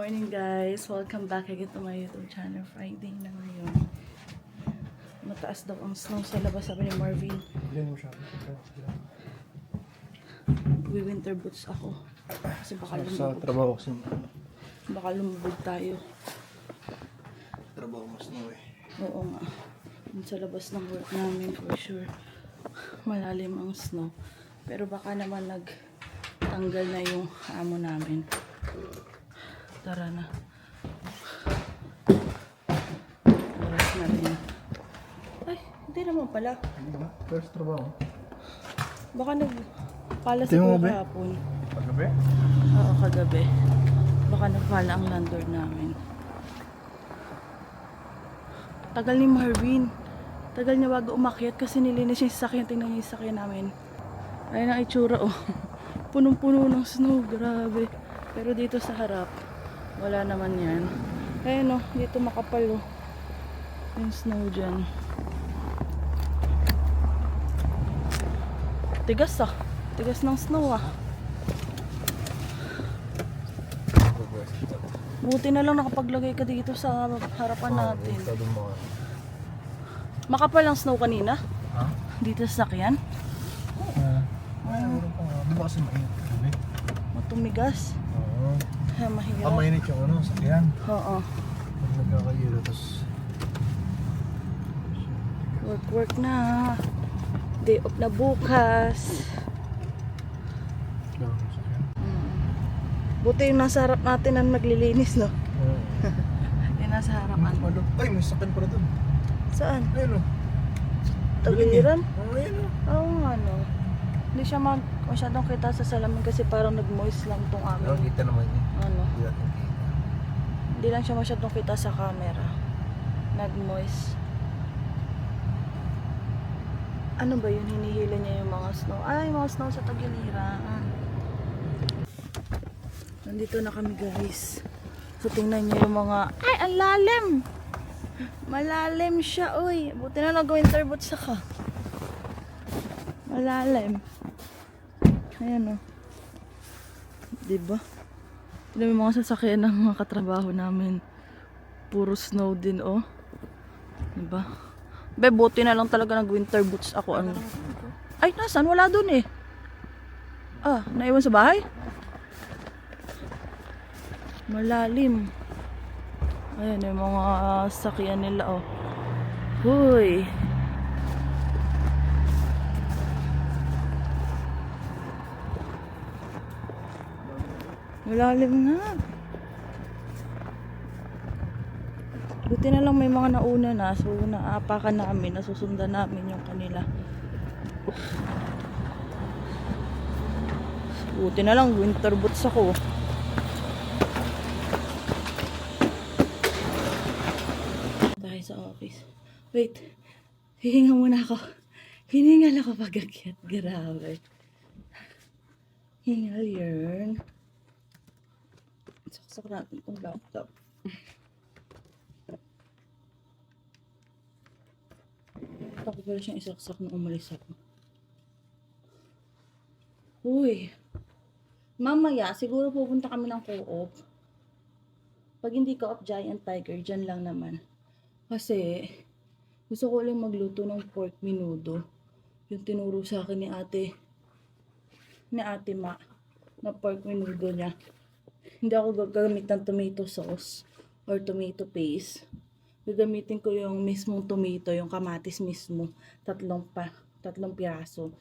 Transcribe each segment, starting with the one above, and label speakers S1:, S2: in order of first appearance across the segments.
S1: morning guys! Welcome back again to my YouTube channel. Friday na ngayon. Mataas daw ang snow sa labas, sabi ni Marvin. Winter boots ako. Kasi baka
S2: Sa
S1: lumubog.
S2: trabaho kasi.
S1: Baka lumubog tayo.
S2: Trabaho mas snow eh.
S1: Oo nga. Dun sa labas ng work namin for sure. Malalim ang snow. Pero baka naman nagtanggal na yung amo namin. Tara na. Oras na rin. Ay, hindi naman pala.
S2: Hindi ba? First trabaho.
S1: Baka nagpala
S2: Ito yung
S1: siguro
S2: gabi?
S1: kahapon.
S2: Paggabi?
S1: Oo, kagabi. Baka nagpala ang landlord namin. Tagal ni Marvin. Tagal niya bago umakyat kasi nilinis yung sasakyan. Tingnan niyo yung sasakyan namin. Ayun ang itsura, oh. Punong-puno ng snow. Grabe. Pero dito sa harap, wala naman yan. Ayun, oh. Dito makapal, oh. Yung snow dyan. Tigas, ah. Tigas ng snow, ah. Buti na lang nakapaglagay ka dito sa harapan natin. Makapal ang snow kanina?
S2: Ha?
S1: Dito sa sakyan?
S2: Meron pa nga. Di ba kasi mainit kagabi?
S1: Matumigas.
S2: Oo.
S1: Kaya mahirap.
S2: Ang mainit yung ano, sakyan.
S1: Oo.
S2: Pag nagkakagiro, tapos...
S1: Work na. Day off na bukas.
S2: Lang yung sakyan.
S1: Buti yung nasa harap natin ang naglilinis, no?
S2: Oo.
S1: Yung nasa harapan.
S2: Ay, may sakyan pala dun.
S1: Saan?
S2: Ayun o.
S1: Tagiliran?
S2: Oo, ayun o.
S1: Oo nga, no? Hindi siya masyadong kita sa salamin kasi parang nag-moist lang tong
S2: Pero
S1: amin.
S2: kita naman yun.
S1: Ano?
S2: Hindi natin kita.
S1: Hindi lang siya masyadong kita sa camera. Nag-moist. Ano ba yun? Hinihila niya yung mga snow. Ay, mga snow sa tagiliran. Nandito na kami, guys. So, tingnan niyo yung mga... Ay, ang lalim! Malalim siya, uy. Buti na nag-winter boots ka. Malalim. Ayan, oh. Diba? Tignan mo yung mga sasakyan ng mga katrabaho namin. Puro snow din, oh. Diba? Be, buti na lang talaga nag-winter boots ako. Ano? Ay, nasan? Wala dun eh. Ah, naiwan sa bahay? Malalim. Ayan yung mga sakyan nila, oh. Huy. Malalim na. Buti na lang may mga nauna na. So, naapakan namin. Nasusundan namin yung kanila. Buti na lang, winter boots ako. Tayo sa office. Wait. Hihinga muna ako. Hiningal ako pag-akyat. Grabe. Hingal yun. Saksak natin itong laptop. Ako pala siyang isaksak nung umalis ako. Uy. Mamaya, siguro pupunta kami ng co-op. Pag hindi co-op, Giant Tiger, dyan lang naman. Kasi, gusto ko lang magluto ng pork menudo. Yung tinuro sa akin ni ate Ma, na pork menudo niya. Hindi ako gagamit ng tomato sauce or tomato paste. Gagamitin ko yung mismong tomato, yung kamatis mismo. Tatlong piraso.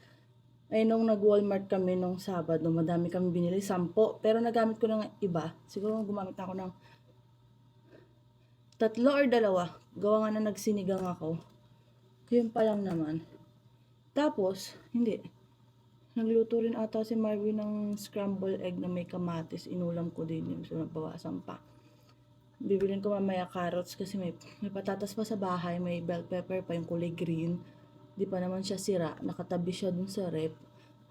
S1: Ay, nung nag-Walmart kami nung Sabado, madami kami binili, 10. Pero nagamit ko ng iba. Siguro gumamit ako ng 3 or 2. Gawa nga na nagsinigang ako. Yun pa lang naman. Tapos, hindi. Nagluto rin ata si Marvin ng scramble egg na may kamatis. Inulam ko din yun. So, nabawasan pa. Bibilin ko mamaya carrots kasi may patatas pa sa bahay. May bell pepper pa yung kulay green. Di pa naman siya sira. Nakatabi siya dun sa rep.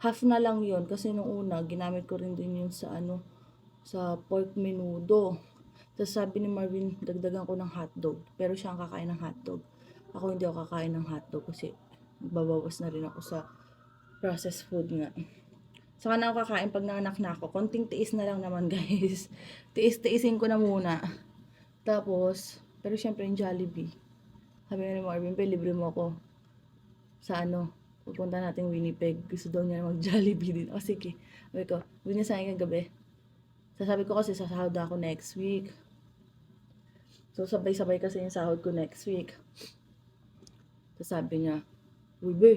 S1: Half na lang yun kasi nung una, ginamit ko rin din yun sa sa pork menudo. Tapos sabi ni Marvin, dagdagan ko ng hotdog. Pero siya ang kakain ng hotdog. Ako hindi ako kakain ng hotdog kasi babawas na rin ako sa processed food nga. Saka na ako kakain pag nanganak na ako. Konting tiis na lang naman guys. Tiis-tiisin ko na muna. Tapos, pero syempre yung Jollibee. Sabi nga ni Marvin, "Pe, libre mo ako sa pupunta natin Winnipeg. Gusto daw niya mag-Jollibee din. O sige. Sabi ko, sabi niya sa akin kagabi. Sasabi ko kasi sasahod ako next week. So, sabay-sabay kasi yung sahod ko next week. So, sabi niya, "Uy, be,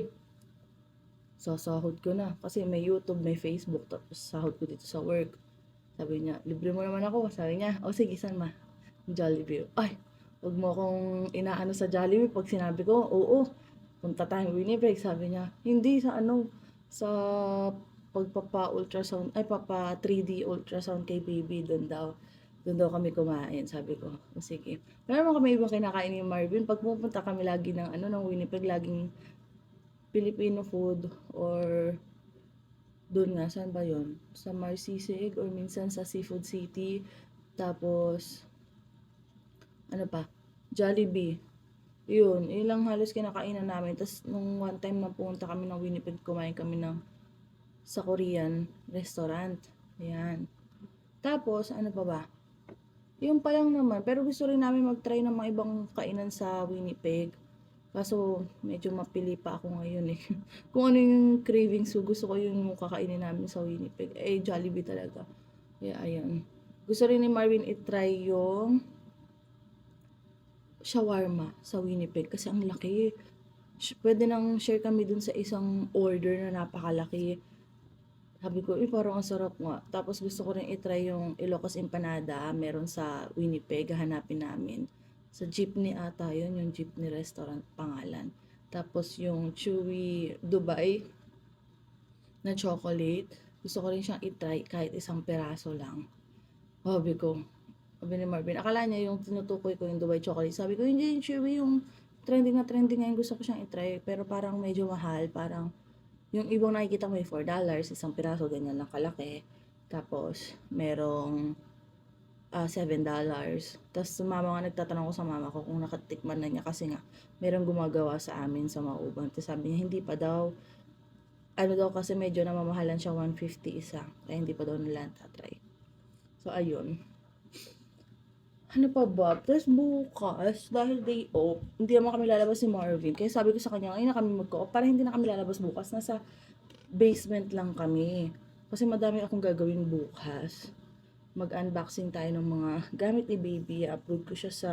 S1: sasahod ko na. Kasi may YouTube, may Facebook, tapos sahod ko dito sa work." Sabi niya, "Libre mo naman ako." Sabi niya, "O sige, saan ma?" Jollibee. Ay, wag mo akong inaano sa Jollibee. Pag sinabi ko, "Oo, punta tayong Winnipeg." Sabi niya, "Hindi, sa pagpapa-ultrasound, ay papa 3D ultrasound kay baby, doon daw kami kumain." Sabi ko, "O sige." Meron naman kami ibang kinakain ni Marvin. Pag pupunta kami lagi ng Winnipeg, laging Filipino food or doon nga, saan ba yon? Sa Marsisig or minsan sa Seafood City. Tapos, ano pa? Jollibee. Yun lang halos kinakainan namin. Tapos, nung one time na pumunta kami ng Winnipeg, kumain kami sa Korean restaurant. Ayan. Tapos, ano pa ba? Yun pa lang naman. Pero gusto rin namin mag-try ng mga ibang kainan sa Winnipeg. Kaso, medyo mapili pa ako ngayon eh. Kung ano yung cravings ko, gusto ko yung kakainin namin sa Winnipeg. Eh, Jollibee talaga. Kaya, ayan. Gusto rin ni Marvin i-try yung shawarma sa Winnipeg kasi ang laki. Pwede nang share kami dun sa isang order na napakalaki. Sabi ko, parang ang sarap nga. Tapos gusto ko rin i-try yung Ilocos Empanada. Meron sa Winnipeg, hahanapin namin. Sa Jeepney ata yun, yung Jeepney Restaurant pangalan. Tapos yung Chewy Dubai na chocolate. Gusto ko rin siyang i-try kahit isang peraso lang. Sabi ni Marvin, akala niya yung tinutukoy ko yung Dubai chocolate. Sabi ko, hindi yung Chewy, yung trending na trending ngayon. Gusto ko siyang i-try. Pero parang medyo mahal. Parang yung ibang nakikita mo ay $4, isang piraso, ganyan lang kalaki. Tapos, merong $7. Tapos, mama nga, nagtatanong ko sa mama ko kung nakatikman na niya kasi nga, merong gumagawa sa amin sa Mauban. Tapos sabi niya, hindi pa daw. Ano daw kasi medyo namamahalan siya, 150 isa. Kaya hindi pa daw nila tatry. So, ayun. Ano pa ba? Tapos bukas, dahil day off, hindi naman kami lalabas si Marvin. Kaya sabi ko sa kanya, ngayon na kami mag-co-op. Para hindi na kami lalabas bukas. Nasa basement lang kami. Kasi madami akong gagawin bukas. Mag-unboxing tayo ng mga gamit ni baby. I-upload ko siya sa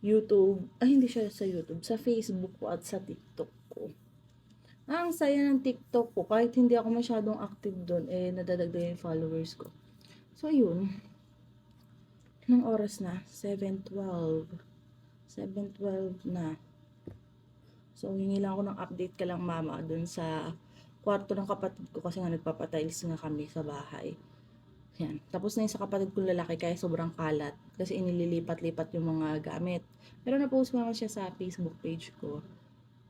S1: YouTube. Ay, hindi siya sa YouTube. Sa Facebook ko at sa TikTok ko. Ang saya ng TikTok ko. Kahit hindi ako masyadong active doon, nadadagdag yung followers ko. So, ayun. Anong oras na? 7:12. 7:12 na. So, hingi lang ako ng update ka lang, mama, dun sa kwarto ng kapatid ko kasi nga nagpapatiles nga kami sa bahay. Yan. Tapos na yung sa kapatid kong lalaki kaya sobrang kalat kasi inililipat-lipat yung mga gamit. Pero na-post ko naman siya sa Facebook page ko.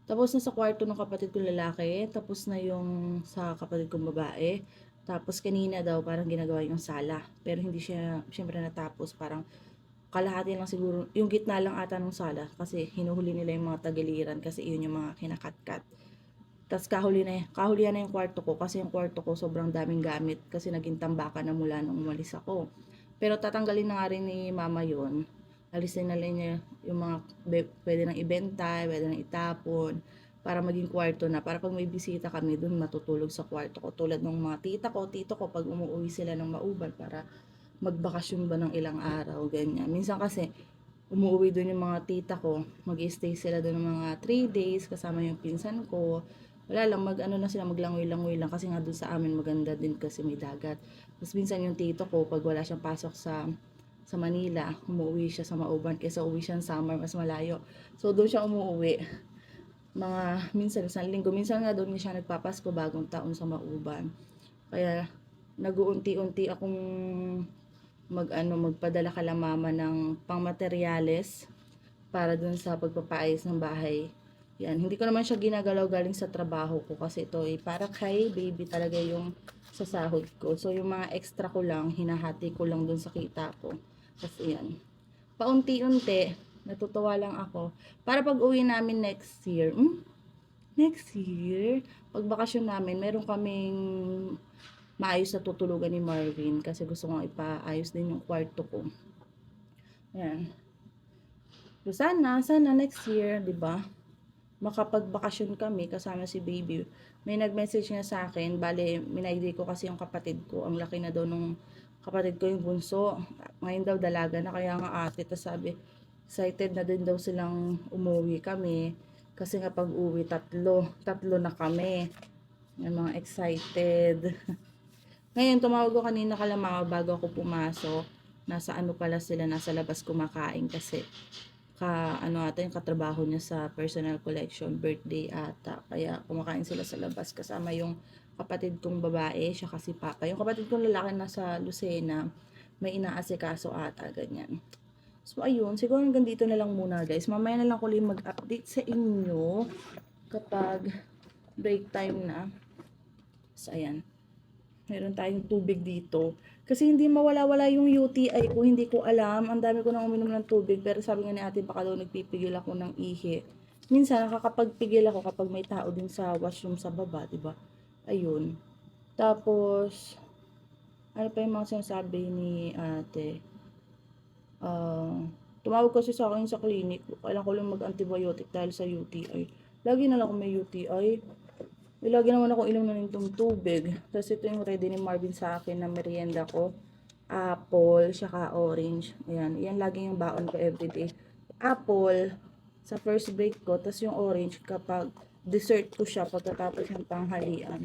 S1: Tapos na sa kwarto ng kapatid kong lalaki, tapos na yung sa kapatid kong babae. Tapos kanina daw parang ginagawa yung sala. Pero hindi siya syempre natapos, parang kalahati lang siguro, yung gitna lang ata ng sala kasi hinuhuli nila yung mga tagiliran kasi yun yung mga kinakat-kat. Tapos kahulihan na yung kwarto ko kasi yung kwarto ko sobrang daming gamit kasi naging tambakan na mula nung umalis ako. Pero tatanggalin na nga rin ni mama yun. Alisin na lang niya yung mga pwede nang ibenta, pwede nang itapon para maging kwarto na. Para pag may bisita kami dun matutulog sa kwarto ko. Tulad ng mga tito ko pag umuwi sila ng Mauban para magbakasyon ba ng ilang araw, ganyan. Minsan kasi umuwi doon yung mga tita ko, mag-stay sila doon ng mga 3 days kasama yung pinsan ko. Wala lang, maglangoy-langoy lang kasi nga doon sa amin maganda din kasi may dagat. Tapos minsan yung tito ko, pag wala siyang pasok sa Manila, umuwi siya sa Mauban kaysa uwi siya sa summer, mas malayo. So doon siya umuwi. Minsan isang linggo, minsan nga doon siya nagpapasko bagong taon sa Mauban. Kaya nag-uunti-unti akong magpadala kala mama ng pangmateryales para dun sa pagpapaayos ng bahay. Yan, hindi ko naman siya ginagalaw galing sa trabaho ko kasi ito para kay baby talaga yung sasahod ko. So yung mga extra ko lang, hinahati ko lang dun sa kita ko. Kasi yan, paunti-unti, natutuwa lang ako. Para pag uwi namin next year, next year, pag bakasyon namin, meron kaming maayos na tutulugan ni Marvin kasi gusto kong ipaayos din yung kwarto ko. Ayan. So, sana next year, di ba? Makapagbakasyon kami kasama si baby. May nag-message nga sa akin, bale, minaydi ko kasi yung kapatid ko. Ang laki na daw nung kapatid ko yung bunso. Ngayon daw dalaga na, kaya nga ate, tas sabi, excited na din daw silang umuwi kami. Kasi nga pag uwi, tatlo na kami. Yung mga excited. Ngayon, tumawag ko kanina kalamaw bago ako pumasok. Nasa ano pala sila, nasa labas kumakain kasi ata yung katrabaho niya sa personal collection, birthday ata. Kaya kumakain sila sa labas kasama yung kapatid kong babae, siya kasi papa. Yung kapatid kong lalaki nasa Lucena, may inaasikaso ata, ganyan. So, ayun. Siguro hanggang dito na lang muna, guys. Mamaya na lang ko ulit mag-update sa inyo kapag break time na. So, ayan. Meron tayong tubig dito. Kasi hindi mawala-wala yung UTI ko, hindi ko alam. Ang dami ko nang uminom ng tubig, pero sabi nga ni ate, baka daw nagpipigil ako ng ihi. Minsan, nakakapagpigil ako kapag may tao din sa washroom sa baba, diba? Ayun. Tapos, ano pa yung mga sinasabi ni ate? Tumawag kasi sa akin sa clinic. Kailangan ko lang mag-antibiotic dahil sa UTI. Lagi na lang ako may UTI. Lagi naman ako inom na nitong tubig. Tapos ito yung ready ni Marvin sa akin na merienda ko. Apple, saka orange. Ayan, yan lagi yung baon ko everyday. Apple, sa first break ko. Tapos yung orange kapag dessert ko siya pagkatapos ng tanghalian.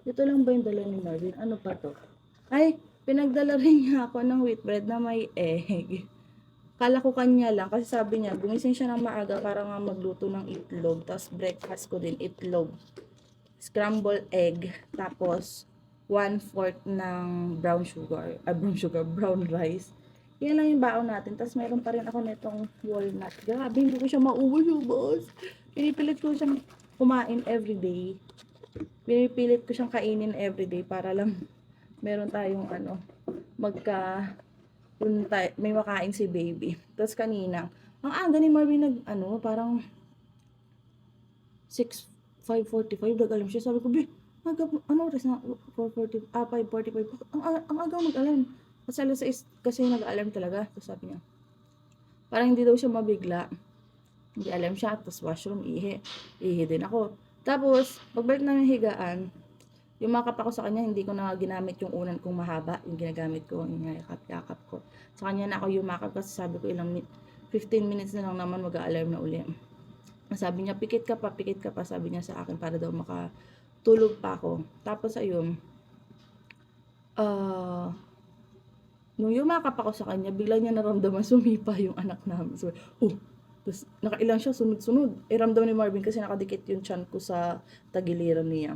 S1: Ito lang ba yung dala ni Marvin? Ano pa to? Ay, pinagdala rin niya ako ng wheat bread na may egg. Kala ko kanya lang kasi sabi niya, gumising siya ng maaga para nga magluto ng itlog. Tapos breakfast ko din itlog. Scrambled egg, tapos 1/4 ng brown rice. Yan lang yung baon natin. Tapos meron pa rin ako netong walnut. Grabe, hindi ko siya maubos. Pinipilit ko siyang kumain everyday. Pinipilit ko siyang kainin everyday para lang meron tayong may makain si baby. Tapos kanina, ang aga ni Marvin parang 5:45 nag-alarm siya. Sabi ko, oras na? 5:45. Ang aga mag-alarm. Kasi alas 6 kasi nag-alarm talaga. Tapos sabi niya, parang hindi daw siya mabigla. Hindi alarm siya. Tapos washroom, ihi. Ihi din ako. Tapos, pagbalik namin higaan, yung makap ako sa kanya, hindi ko na ginamit yung unan kong mahaba. Yung ginagamit ko, yung yakap ko. Sa kanya na ako yumakap kasi sabi ko 15 minutes na lang naman mag-alarm na uli. Sabi niya, pikit ka pa, sabi niya sa akin para daw makatulog pa ako. Tapos ayun, nung yumakap ako sa kanya, bigla niya naramdaman sumipa yung anak namin. So, tapos nakailang siya, sunod-sunod. Ramdam ni Marvin kasi nakadikit yung tiyan ko sa tagiliran niya.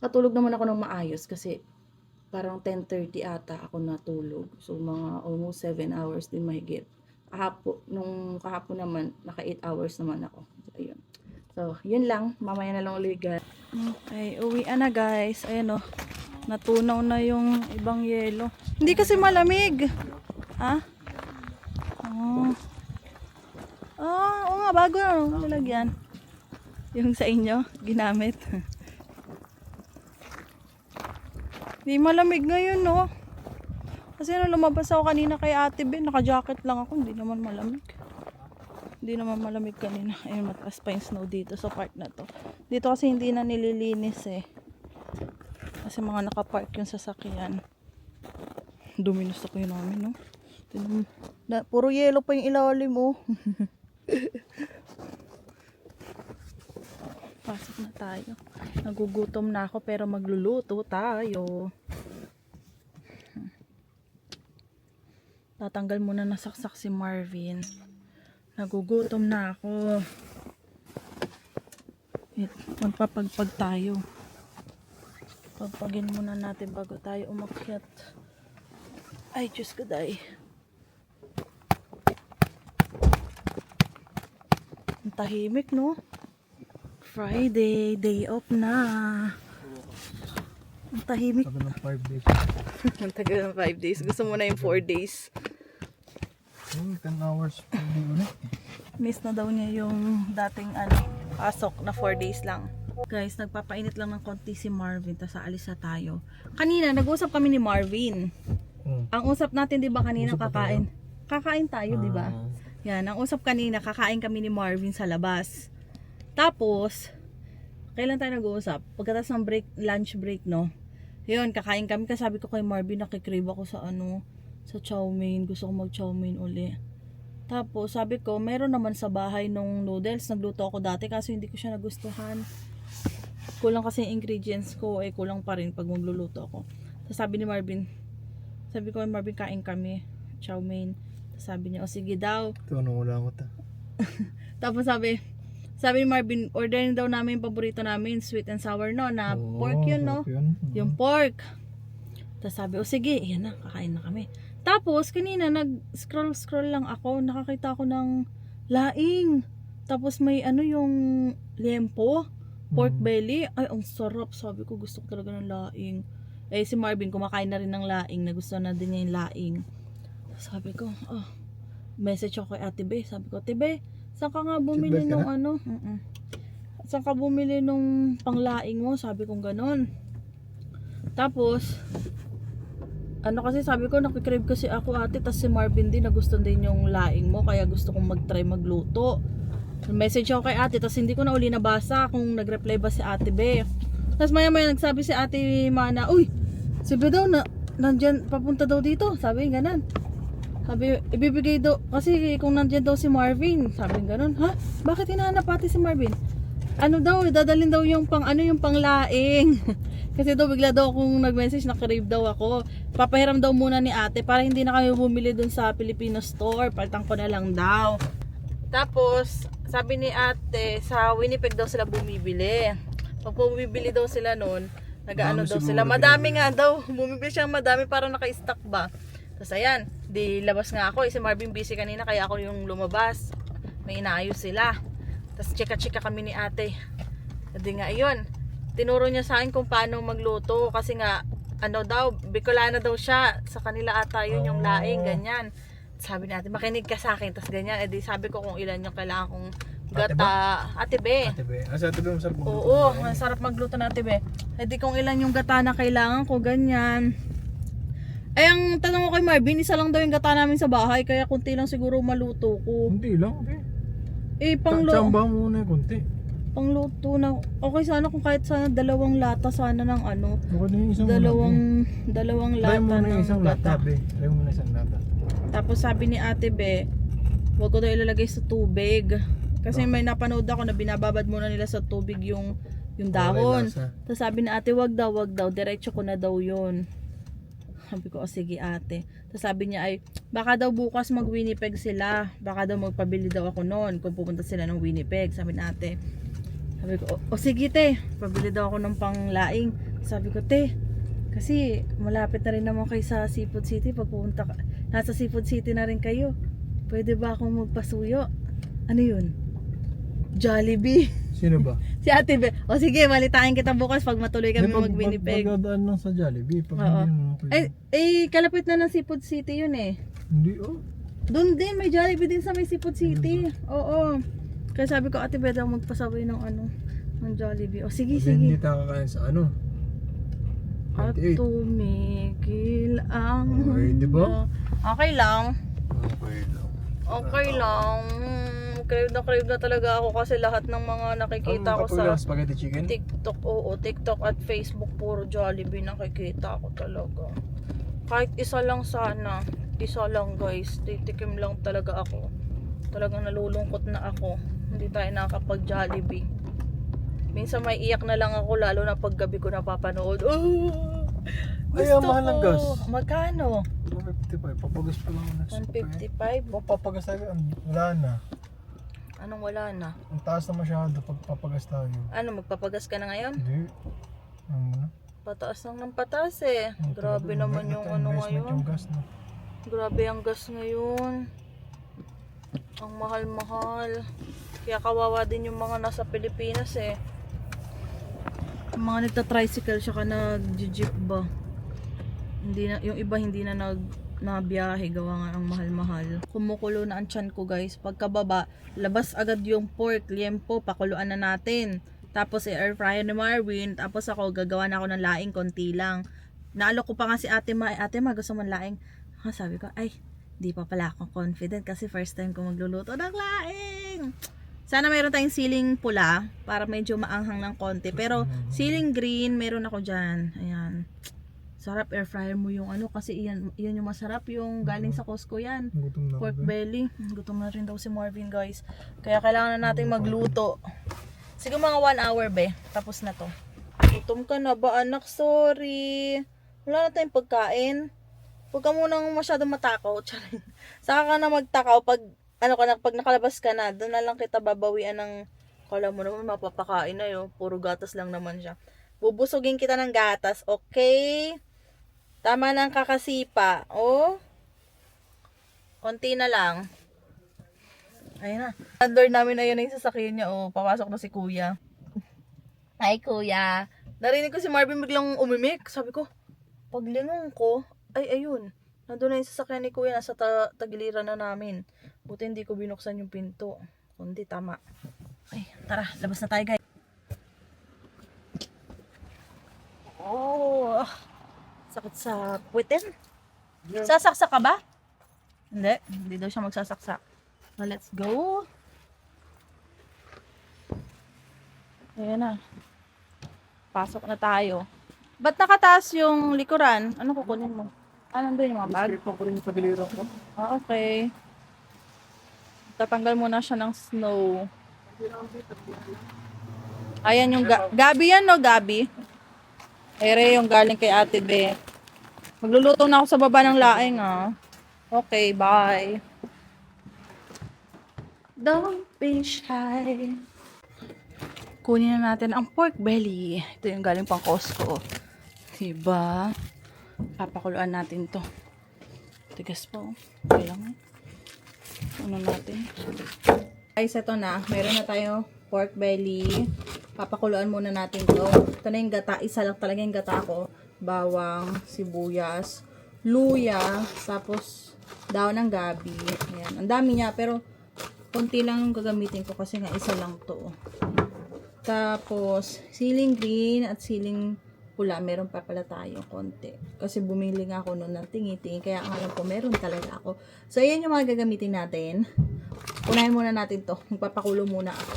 S1: Katulog naman ako ng maayos kasi parang 10:30 ata ako natulog. So, mga almost 7 hours din mahigit. Nung kahapon naman, naka 8 hours naman ako. So, ayun. So, yun lang. Mamaya na lang ulit, guys. Okay, uwian na, guys. Ayan o. Natunaw na yung ibang yelo. Hindi kasi malamig. Ha? Oh. Oo nga, bago na. Lalagyan. Yung sa inyo, ginamit. Hindi malamig ngayon, no? Kasi lumabas ako kanina kay Ate Ben, naka-jacket lang ako, hindi naman malamig. Hindi naman malamig kanina. Ayun, mataas pa yung snow dito sa part na to. Dito kasi hindi na nililinis eh. Kasi mga nakapark yung sasakyan. Duminos ako yun namin, no? Puro yellow pa yung ilalim, oh. Pasok na tayo. Nagugutom na ako pero magluluto tayo. Tatanggal muna na saksak si Marvin. Nagugutom na ako. Magpapagpag tayo. Pagpagin muna natin bago tayo umakyat. Ay, Diyos ko day. Ang tahimik, no? Friday, day off na. Ang tahimik.
S2: Tagal ng 5 days.
S1: Ang tagal ng 5 days. Gusto mo na yung 4 days.
S2: 10 hours per day ulit.
S1: Miss na daw niya yung dating Pasok na 4 days lang. Guys, nagpapainit lang ng konti si Marvin, tapos aalis na tayo. Kanina, nag-usap kami ni Marvin. Ang usap natin, di ba kanina,
S2: Usap ba
S1: kakain? Kakain tayo, di ba?
S2: Ah.
S1: Yan, ang usap kanina, kakain kami ni Marvin sa labas. Tapos, kailan tayo nag-uusap? Pagkatapos ng break, lunch break, no? Yun, kakain kami. Kasi sabi ko kay Marvin, nakikrave ako sa sa chow mein. Gusto ko mag chow mein uli. Tapos, sabi ko, meron naman sa bahay nung noodles. Nagluto ako dati kasi hindi ko siya nagustuhan. Kulang kasi yung ingredients ko, kulang pa rin pag magluluto ako. Tapos sabi ni Marvin, sabi ko kay Marvin, kain kami. Chow mein. Tapos sabi niya, o sige daw.
S2: Ito, anong wala ko ta?
S1: Tapos sabi ni Marvin, orderin daw namin yung paborito namin, sweet and sour, no? Na pork yun, no? Yung pork. Tapos sabi, o sige, yan na, kakain na kami. Tapos, kanina, nag-scroll lang ako, nakakita ako ng laing. Tapos may yung liempo, pork belly. Ay, ang sarap. Sabi ko, gusto ko talaga ng laing. Si Marvin, kumakain na rin ng laing, nagustuhan na din niya yung laing. Sabi ko, message ako kay Ate Be. Sabi ko, Ate Be, saan ka nga bumili nung Saan ka bumili nung panglaing mo? Sabi kong ganon. Tapos, kasi sabi ko, nakikrave kasi ako ate, tas si Marvin din, nagustuhan din yung laing mo, kaya gusto kong mag-try magluto. Message ako kay ate, tas hindi ko na uli nabasa kung nag-reply ba si Ate Be. Tas maya nagsabi si Ate Mana, uy, si Be daw, nandyan, papunta daw dito. Sabi ganon. Sabi, ibibigay daw, kasi kung nandyan daw si Marvin, sabi ganon, ha? Bakit hinahanap ate si Marvin? Dadalhin daw yung yung panglaing. Kasi daw bigla daw akong nag-message na crave daw ako. Papahiram daw muna ni ate para hindi na kami bumili dun sa Filipino store. Palitan ko na lang daw. Tapos, sabi ni ate, sa Winnipeg daw sila bumibili. Pag bumibili daw sila nun, nag-ano daw sila. Madami nga daw. Bumibili siya madami para naka-stock ba. Tapos ayan, di labas nga ako. Si Marvin busy kanina kaya ako yung lumabas. May inaayos sila. Tapos chika-chika kami ni ate. Hindi nga yun. Tinuro niya sa akin kung paano magluto. Kasi nga, Bicolana daw siya. Sa kanila ata yun yung laing, ganyan. Sabi ni ate, makinig ka sa akin. Tapos ganyan, sabi ko kung ilan yung kailangan kong gata. Ate Be.
S2: Ate Be. Ate Be, masarap magluto.
S1: Oo, masarap magluto na Ate Be. Kung ilan yung gata na kailangan ko, ganyan. Ang tanong ko kay Marvin, isa lang daw yung gata namin sa bahay. Kaya kunti lang siguro maluto ko.
S2: Hindi lang, okay. Tsamba muna yung kunti.
S1: Pangluto na. Okay sana kung kahit sana 2 lata sana ng
S2: Bukod na yung isang
S1: dalawang lata
S2: try mo na yung
S1: ng
S2: isang
S1: gata.
S2: lata, Be. Try mo na isang lata.
S1: Tapos sabi ni Ate Be, huwag ko daw ilalagay sa tubig. Kasi may napanood ako na binababad muna nila sa tubig yung dahon. Tapos sabi ni ate, wag daw. Diretso ko na daw yun. Sabi ko, sige ate. Tapos sabi niya ay, baka daw bukas mag-Winnipeg sila. Baka daw magpabili daw ako noon kung pupunta sila ng Winnipeg. Sabi ni ate. Sabi ko, sige te, pabili daw ako ng panglaing. Sabi ko, te, kasi malapit na rin naman kayo sa Seafood City. Pag pupunta ka, nasa Seafood City na rin kayo. Pwede ba akong magpasuyo? Ano yun? Jollibee.
S2: Sino ba?
S1: Si Ate Be. O sige, malitain kita bukas pag matuloy kami mag-Winnipeg.
S2: Pagdadaan lang sa Jollibee. Pag
S1: Oo.
S2: hindi mo
S1: Kalapit na ng Seafood City yun eh.
S2: Hindi,
S1: Doon din, may Jollibee din sa may Seafood City. Oo. Kaya sabi ko, Ate Be daw magpasabay ng ng Jollibee. O sige.
S2: Hindi tayo kakain sa
S1: At
S2: 28.
S1: tumigil ang
S2: Okay, di ba?
S1: Okay lang.
S2: Okay lang.
S1: Crave na talaga ako kasi lahat ng mga nakikita ko sa
S2: spaghetti chicken?
S1: TikTok. Oo, TikTok at Facebook puro Jollibee nakikita ko talaga. Kahit isa lang sana. Isa lang guys. Titikim lang talaga ako. Talagang nalulungkot na ako. Hindi tayo nakakapag Jollibee. Minsan may iyak na lang ako lalo na pag gabi ko napapanood.
S2: Ay, mahal ng gas.
S1: Magkano?
S2: 155. Papagas pa lang na.
S1: 155?
S2: Papagas tayo. Wala na.
S1: Anong wala na?
S2: Ang taas na masyado pag papagas tayo.
S1: Magpapagas ka na ngayon?
S2: Hindi.
S1: Pataas lang ng pataas eh. Grabe naman yung ngayon.
S2: Yung gas na.
S1: Grabe ang gas ngayon. Ang mahal-mahal. Kaya kawawa din yung mga nasa Pilipinas eh. Yung mga nagta-tricycle siya ka nag-jeep ba. Yung iba hindi na na biyahe, gawa nga ng mahal-mahal. Kumukulo na ang tiyan ko guys. Pagkababa, labas agad yung pork, liempo, pakuluan na natin. Tapos air fryer ni Marvin. Tapos ako, gagawa na ako ng laing, konti lang. Naalok ko pa nga si Ate Ma, Ate Ma, gusto mo ng laing? Sabi ko, ay, di pa pala ako confident kasi first time ko magluluto ng laing. Sana mayroon tayong siling pula para medyo maanghang ng konti. Pero siling green, meron ako dyan. Ayan. Sarap air fryer mo yung ano kasi iyan yung masarap yung galing sa Costco yan.
S2: Gutom na
S1: Pork
S2: ako.
S1: belly. Gutom na rin daw si Marvin guys. Kaya kailangan na natin magluto. Siguro mga 1 hour be. Tapos na to. Gutom ka na ba anak? Sorry. Wala na tayong pagkain. Huwag ka munang masyadong matakaw. Saka ka na magtakaw pag ano ka na, pag nakalabas ka na, doon na lang kita babawian ng kala mo naman mapapakain na yun. Puro gatas lang naman siya. Bubusugin kita ng gatas, okay? Tama ng kakasipa. Oh. Konti na lang. Ayun na. Under namin na yun yung sasakyan niya. Oh, papasok na si kuya. Hi kuya. Narinig ko si Marvin biglang umimik. Sabi ko, paglingon ko, ay ayun. Nandun na yung sasakyan ni kuya. Nasa tagiliran na namin. Buti hindi ko binuksan yung pinto. Kundi tama. Ay, tara. Labas na tayo guys. Oh. Sakit sa puwitin. Sasaksak ka ba? Hindi daw siya magsasaksak. So, let's go. Ayan na. Pasok na tayo. Ba't nakataas yung likuran? Ano kukunin mo? Nandun yung mga bag?
S2: Script ko rin sa giliran ko.
S1: Okay. Tatanggal muna siya ng snow. Ayan yung Gabi yan no, Gabi? Ere yung galing kay Ate Be. Magluluto na ako sa baba ng laing ah. Okay, bye. Don't be shy. Kunin na natin ang pork belly. Ito yung galing pang Costco. Diba? Papakuluan natin to. Tigas po. Okay lang. Ano natin? Guys, ito na. Meron na tayo pork belly. Papakuluan muna natin to. Ito na yung gata. Isa lang talaga yung gata ko. Bawang, sibuyas, luya, tapos daon ng gabi. Ayan. Ang dami niya, pero konti lang yung gagamitin ko kasi nga isa lang to. Tapos, siling green at siling pula. Meron pa pala tayo konti. Kasi bumili nga ako noon ng tingi-tingi. Kaya ang alam ko, meron talaga ako. So, ayan yung mga gagamitin natin. Unahin muna natin to. Magpapakulo muna ako.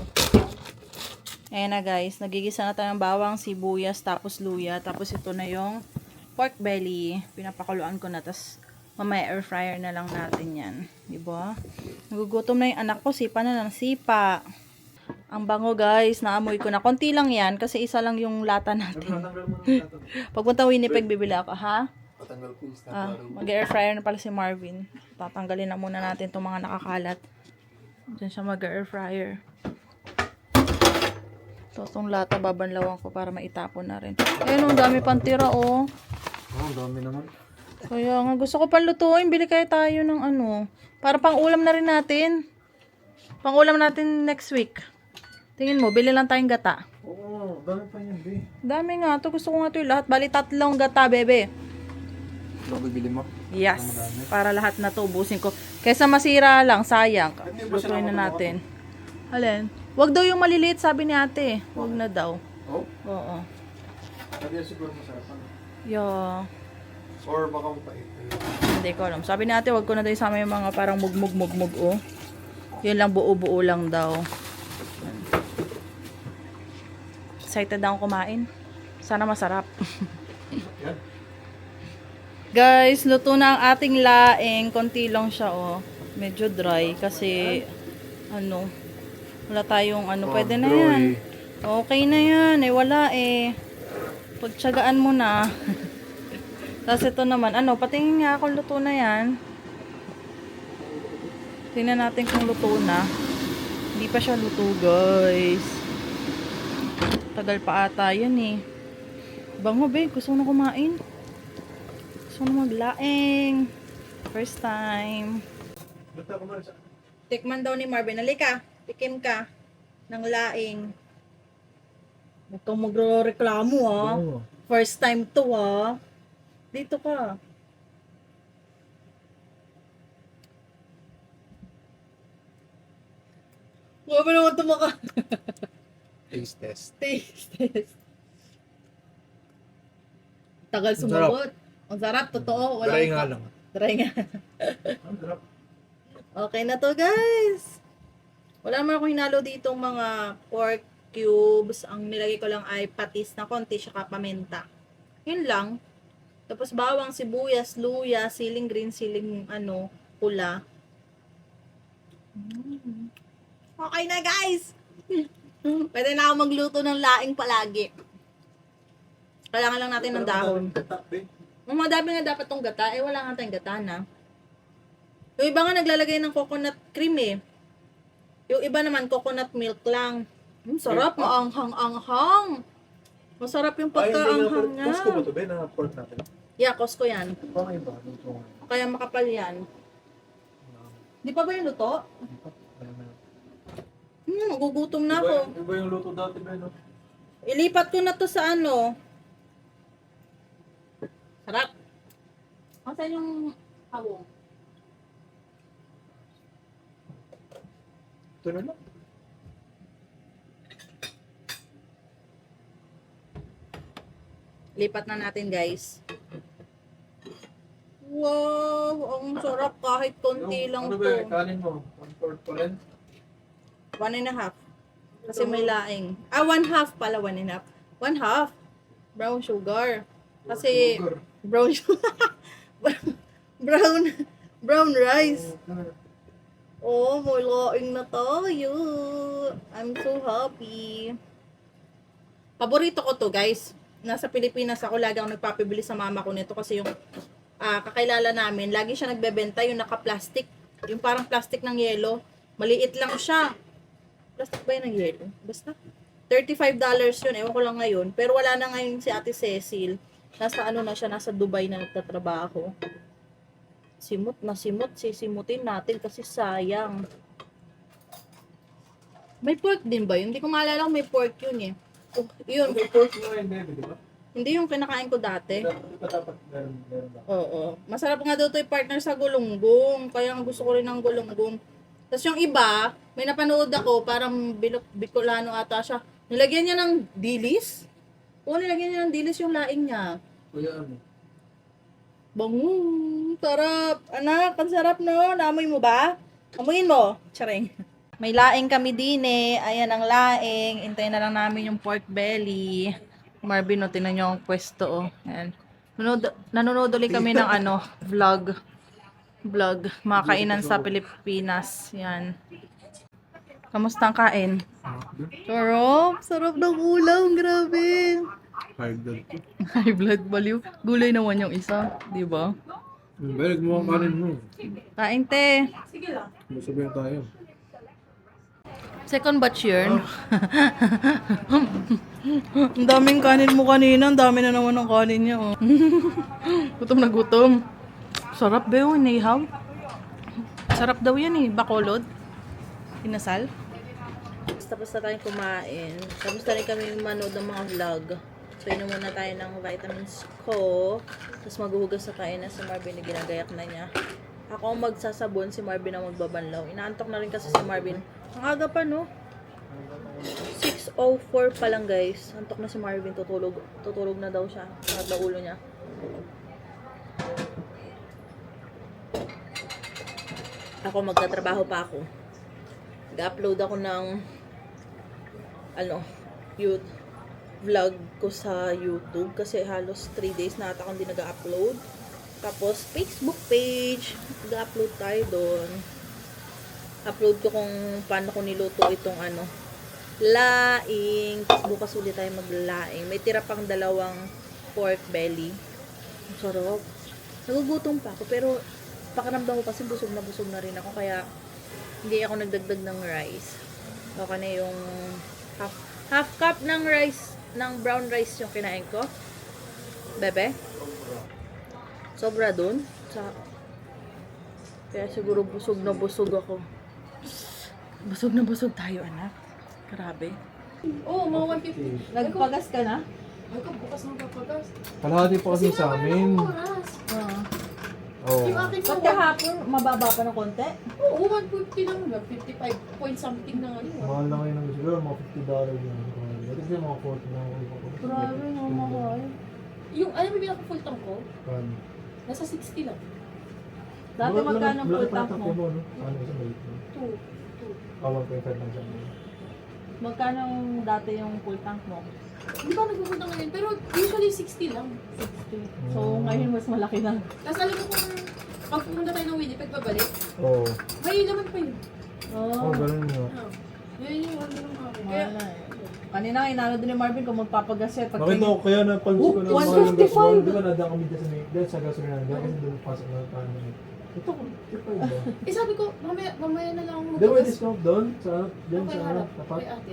S1: Ayan na guys. Nagigisa na tayo ng bawang, sibuyas, tapos luya. Tapos ito na yung pork belly. Pinapakuluan ko na. Tapos mamaya air fryer na lang natin yan. Diba? Nagugutom na yung anak ko. Sipa na ng sipa. Ang bango guys. Naamoy ko na. Konti lang yan. Kasi isa lang yung lata natin. Pagpunta Winnipeg, bibili ako. Ha? Mag-air fryer na pala si Marvin. Tatanggalin na muna natin itong mga nakakalat. Diyan siya mag-air fryer. So, itong lata babanlawan ko para maitapon na rin. Ayun, ang dami pang tira, oh.
S2: Ang dami naman.
S1: Kaya nga, gusto ko pang lutuin. Bili kaya tayo ng ano. Para pang ulam na rin natin. Pang ulam natin next week. Tingin mo, bili lang tayong gata.
S2: Oo, dami pa yan, be.
S1: Dami nga to. Gusto ko nga to yung lahat. Bali, 3 gata, bebe.
S2: Ito bibili mo?
S1: Yes. Para lahat na to, ubusin ko. Kesa masira lang, sayang. Lutuin na natin. Alin? Wag daw yung maliliit, sabi ni ate. Wag na daw.
S2: Oh?
S1: Oo.
S2: Sabi yan siguro masarapan.
S1: Yeah.
S2: Or baka mapait.
S1: Hindi ko alam. Sabi ni ate, wag ko na daw isama yung mga parang mugmug, oh. Yun lang, buo-buo lang daw. Excited na akong kumain. Sana masarap. Guys, luto na ang ating laing. Konti lang siya, oh. Medyo dry kasi, ano, wala tayong, ano, pwede na yan. Okay na yan. Wala eh. Pagtsagaan mo na. Tapos ito naman, ano, patingin nga kung luto na yan. Tingnan natin kung luto na. Hindi pa siya luto, guys. Tagal pa ata yan eh. Bango, be. Gusto ko na kumain. Gusto ko na maglaing. First time. Tikman daw ni Marvin. Halika. Tikim ka. Ng laing. Huwag kang magreklamo ah.
S2: Oo.
S1: First time to ah. Dito ka. Huwag pa naman tumaka.
S2: Taste test.
S1: Taste test. Tagal
S2: Ang sarap.
S1: sumagot. Ang sarap, totoo. Wala
S2: Dry nga lang.
S1: Try nga.
S2: Ang sarap.
S1: Okay na to, guys. Wala naman ako hinalo ditong mga pork cubes. Ang nilagay ko lang ay patis na konti, saka paminta. Yun lang. Tapos bawang, sibuyas, luya, siling green, siling pula. Okay na, guys. Pwede na ako magluto ng laing palagi. Kailangan lang natin ng dahon. Ang madami nga dapat tong gata, wala nga tayong gata na. Yung iba nga naglalagay ng coconut cream eh. Yung iba naman coconut milk lang. Sarap, maanghang-anghang. Masarap yung pagkaanghang niya.
S2: Costco ba ito, Ben? Na pork natin.
S1: Yeah, Costco yan.
S2: Okay ba? Luto nga.
S1: Kaya makapal yan. Di pa ba yung luto? Gugutom na ako.
S2: Iba yung luto dati, Ben, no?
S1: Ilipat ko na to sa Sarap. Saan yung hawong?
S2: Ito na lang.
S1: Lipat na natin, guys. Wow! Ang sarap kahit konti lang
S2: ano
S1: to.
S2: ba, kanin mo? 1/4 pa rin?
S1: 1.5. Kasi may laing. 1/2 pala, 1.5. 1/2. Brown sugar. Kasi
S2: Sugar.
S1: brown brown rice. Oh, may laing na tayo. I'm so happy. Paborito ko to, guys. Nasa Pilipinas ako, lagi ako nagpapabili sa mama ko nito kasi yung kakilala namin, lagi siya nagbebenta yung naka-plastic. Yung parang plastic ng yelo. Maliit lang siya. Plastic ba yun ng yelo? Basta. $35 yun. Ewan ko lang ngayon. Pero wala na ngayon si Ate Cecil. Nasa na siya, nasa Dubai na nagtatrabaho. Simot na simot. Sisimutin natin kasi sayang. May pork din ba yun? Hindi ko maalala kung may pork yun eh. Oh, yun.
S2: May pork nga yun, baby, di ba?
S1: Hindi yung kinakain ko dati.
S2: Di ba dapat meron ba?
S1: Oo. Masarap nga daw ito yung partner sa gulunggong. Kaya nga gusto ko rin ng gulunggong. Tapos yung iba, may napanood ako, parang Bicolano ata siya. Nilagyan niya ng dilis. Oo, nilagyan niya ng dilis yung laing niya.
S2: Kuya, ano?
S1: Bango. Sarap. Anak, ang sarap no. Naamoy mo ba? Amoyin mo. Charing. May laing kami din eh. Ayan ang laing. Intayin na lang namin yung pork belly. Marvin, no, tinan nyo ang pwesto, oh. Ayan. Nanonood ulit kami ng vlog. Mga kainan sa Pilipinas. Yan. Kamusta ang kain? Sarap. Sarap ng ulam. Grabe.
S2: High blood ko.
S1: High blood baliw. Gulay naman yung isa. Di ba?
S2: Belag mo ang kanin mo.
S1: Kain, te.
S2: Masabihan tayo.
S1: Second batch yun. Ang daming kanin mo kanina. Ang dami na naman ng kanin niya. Oh. Gutom na gutom. Sarap ba yun? Inihaw? Sarap daw yan eh. Bacolod. Inasal. Tapos na tayong kumain. Tapos na rin kami manood ng mga vlog. So, inom muna tayo ng vitamins ko. Tapos maghuhugas na tayo na si Marvin na ginagayak na niya. Ako ang magsasabon, si Marvin ang magbabanlaw. Inaantok na rin kasi si Marvin. Ang aga pa, no? 6:04 pa lang, guys. Antok na si Marvin. Tutulog na daw siya. Angat na ulo niya. Ako, magtatrabaho pa ako. Nag-upload ako ng vlog ko sa YouTube kasi halos 3 days na ata akong hindi nag-upload. Tapos, Facebook page. Nag-upload tayo doon. Upload ko kung paano ko niluto itong laing. Tapos bukas ulit tayo maglaing. May tira pang 2 pork belly. Ang sarap. Nagugutom pa ako pero pakiramdam ko kasi busog na rin ako kaya hindi ako nagdagdag ng rice. Okay na yung half cup ng rice, ng brown rice yung kinain ko. Bebe? Sobra dun. Kaya siguro busog ako. Busog na busog tayo, anak. Grabe. Oo, mga 150. Nagpagas ka na?
S2: Kalahati pa kasi sa amin. Oo.
S3: Yung akin
S1: Pag
S3: sa
S1: kahapon, mababa pa ng konti?
S3: Oo, 150 lang ba? 55 point something na ngayon.
S2: Mahal na ngayon ng siguro, mga $50 yun. Ito siya mga 40 na ako.
S1: Grabe, ang mahal.
S3: Yung, alam mo, binaka full tank ko?
S2: Kan.
S3: Nasa 60 lang.
S1: Dati magkano ang full tank mo?
S2: Ano isa maliit mo?
S3: 2.
S2: 1.5 lang siya.
S1: Magkano dati yung full tank mo?
S3: Hindi pa nagpupunta ngayon, pero usually 60 lang.
S1: 60. So, ngayon mas malaki na.
S3: Tapos alam mo kung pag pumunta tayo ng Winnipeg pabalik,
S2: Oo.
S3: may laman pa yun.
S2: Oh, ganun nga.
S3: Yan yung ano ng ako. Kaya,
S1: Wala eh. Kanina inano din ni Marvin kung magpapagas siya. Pag
S2: Bakit ako kaya napansin ko na
S1: Oh,
S2: mahal ng
S1: 155.
S2: gasolina. Di ba nadaan kami dyan sa gasolina? Kasi doon pasok na paano. Ito, 55 ba?
S3: eh sabi ko, mamaya na lang ako
S2: Di ba may
S3: magpagas.
S2: discount doon? Sa ano? Doon
S3: Okay,
S2: sa ano?
S3: harap.
S2: Tapat?
S3: Kay ate.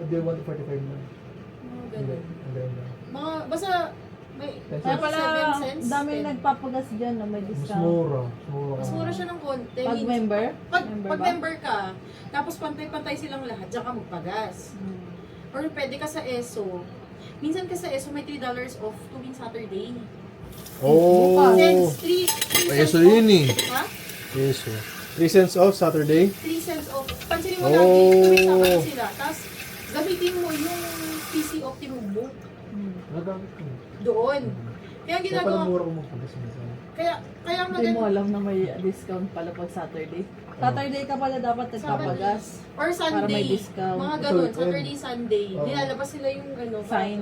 S2: They want 45 lang.
S3: Mga
S2: Hindi.
S3: ganun.
S2: Hindi.
S3: Mga, basta, may
S1: Kaya pala,
S3: 7 cents.
S1: dami
S3: 10.
S1: nagpapagas dyan na may
S2: Mas
S1: discount.
S2: mura.
S3: Mas mura siya ng konti.
S1: Pag member?
S3: Pag
S1: Member ba?
S3: member ka, tapos pantay-pantay silang lahat, diyan ka magpagas.
S1: Hmm.
S3: Or pwede ka sa ESO. Minsan ka sa ESO may $3 off tuwing Saturday.
S2: Oh!
S3: Cents, 3 cents
S2: Peso
S3: off.
S2: yun eh.
S3: Ha?
S2: Peso. 3 cents off Saturday?
S3: 3 cents off. Pansinin mo
S2: Oh.
S3: lagi, tuwing Sabado sila. Tapos, gamitin mo yung PC Optimum mo
S1: Hmm.
S2: Nagamit ko.
S3: doon. Kaya ang
S2: Kaya pala
S3: ginagawa
S2: mura ko magpagas minsan.
S3: kaya ang
S1: Hindi mo
S3: maganda,
S1: alam na may discount pala pag Saturday. Saturday ka pala dapat nagpapagas.
S3: or
S1: Para may
S3: Sunday,
S1: discount.
S3: mga ganun,
S2: Ito,
S3: Saturday, Sunday,
S2: Oh.
S3: nilalabas sila yung ano,
S1: Sign.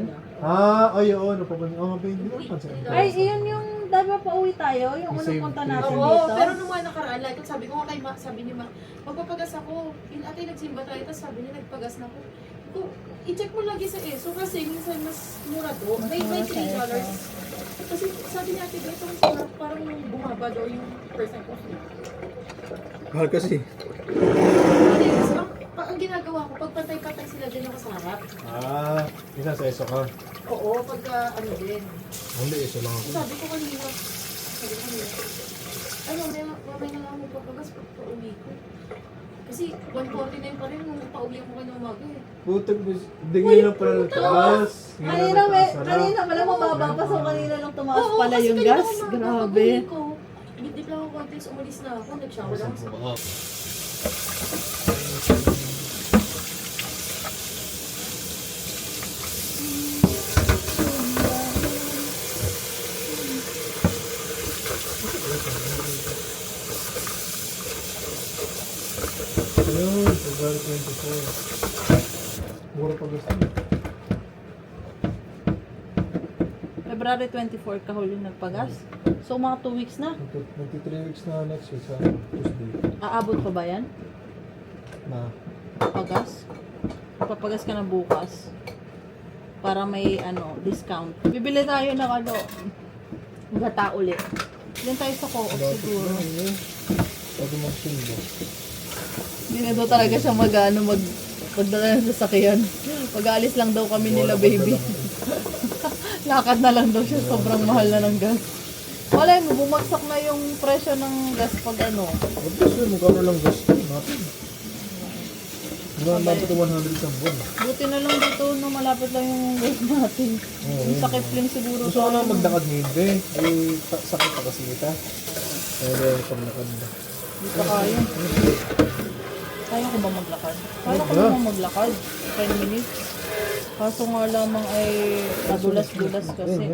S2: Ay, oo. Napapansin. Oo, hindi ko napansin.
S1: Ay, iyon yung, dapat pauwi tayo, yung unang
S2: Same
S1: punta
S2: thing.
S1: natin
S3: Oo,
S1: dito.
S3: pero nung mga nakaraan, like, sabi ko nga kay Ma, sabi ni Ma, magpapagas ako. Yung ate nagsimba tayo, tapos sabi niya, nagpagas na ako. Ko, i-check mo lagi sa ESO kasi minsan mas mura do.
S1: Mas
S3: May
S1: mura sa
S3: $3.
S1: ESO.
S3: Kasi sabi niya ate, ito parang bumaba daw yung percent off niya.
S2: Mahal kasi.
S3: Kasi ang ginagawa ko, pag patay-patay sila din ako sa harap.
S2: Minsan sa ESO ka.
S3: Oo, pagka ano din.
S2: Hindi, ESO lang ako.
S3: Sabi ko kanina, ano, mamay na lang ako papagas pag pauwi ko. Kasi 149 pa rin nung pauwi ako kanina umaga eh.
S2: Putik, hindi ngayon lang pala nagtaas.
S1: Kanina pala mababa pa, so kanina lang tumaas
S3: Oo,
S1: pala
S3: kasi
S1: yung
S3: kanina
S1: gas.
S3: umaga,
S1: Grabe.
S3: pag-uwi ko, hindi lang ako kontes, umalis na ako, nag-shower lang ako.
S2: Ayun, February 24. Mura pa gusto.
S1: February 24 ka huli nagpagas. So mga 2 weeks na.
S2: 23 weeks na next week sa Tuesday.
S1: Aabot pa ba yan?
S2: Na.
S1: Pagas? Papagas ka na bukas. Para may discount. Bibili tayo ng gata ulit. Diyan tayo sa co-op siguro.
S2: Pwede mag-silbo.
S1: Hindi na daw talaga siya magdala ng sasakyan. Pag-aalis lang daw kami nila, baby. Lakad na lang daw siya. Sobrang mahal na ng gas. Wala mo, bumagsak na yung presyo ng gas pag
S2: At least yun, magkano lang gasto natin. Malapit to 100 sa buwan.
S1: Buti na lang dito no malapit lang yung gas natin.
S2: Oo.
S1: Yung sa Kipling siguro.
S2: Gusto ko lang magdakad ngaybe. Ay, sakit pa kasi kita. Kaya pag nakad na.
S1: Hindi pa kaya. Kaya ko ba maglakad? Kaya ko naman maglakad. 10 minutes. Kaso nga lamang ay nadulas-dulas kasi.